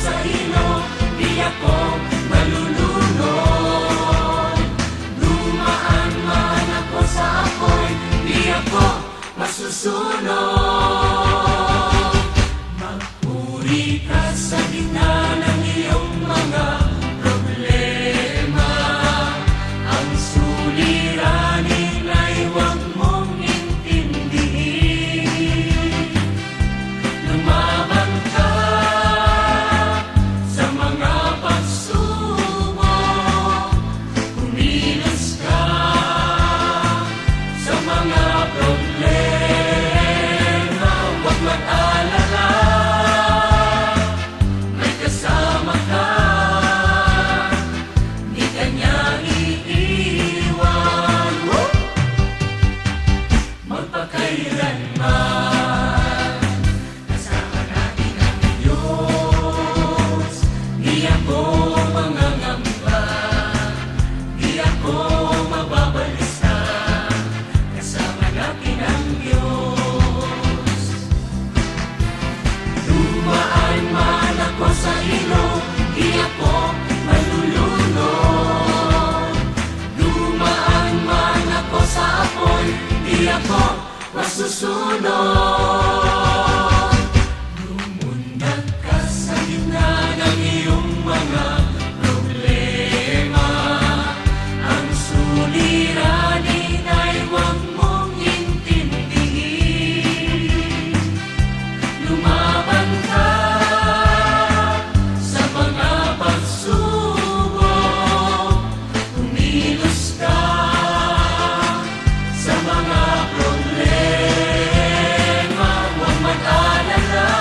sa ilog, di ako malulunod. Dumaan man ako sa apoy, di ako masusunog. Magpuri ka sa gitna ng iyong mga problema. Ang suliranin ay huwag mong intindihin. Lumaban ka sa mga pagsubok, kumilos ka sa mga problema. Huwag mag-alala, may kasama ka, di ka niya iiwan. Magpakailanman kasama natin ang Diyos. Di ako mangangamba, di ako mababalisa, kasama natin ang Diyos. Dumaan man ako sa ilog, di ako malulunod. Dumaan man ako sa apoy, di ako masusunod. Lumundag ka sa gitna ng iyong mga problema. Ang suliranin ay huwag mong intindihin. Lumaban ka sa mga pagsubok, kumilos ka sa mga problema. Huwag mag-alala,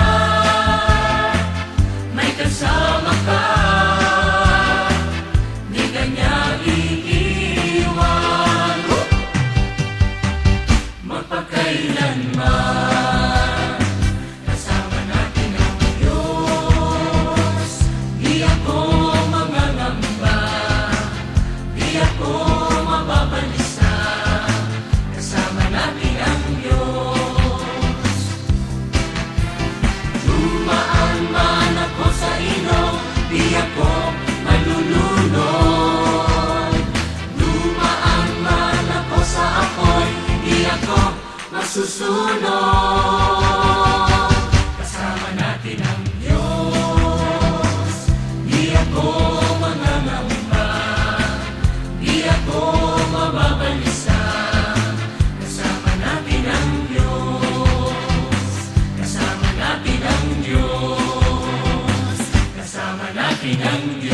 may kasama ka, di ka niya iiwan. Magpakailanman kasama natin ang Diyos. Di ako mangangamba, di ako mababalisa, kasama natin ang Diyos. Dumaan man ako sa ilog, di ako malulunod. Dumaan man ako sa apoy, di ako masusunod. Kasama natin ang Diyos. Di ako mangangamba, di ako mababalisa, kasama natin ang Diyos. Kasama natin ang Diyos. Kasama natin ang Diyos.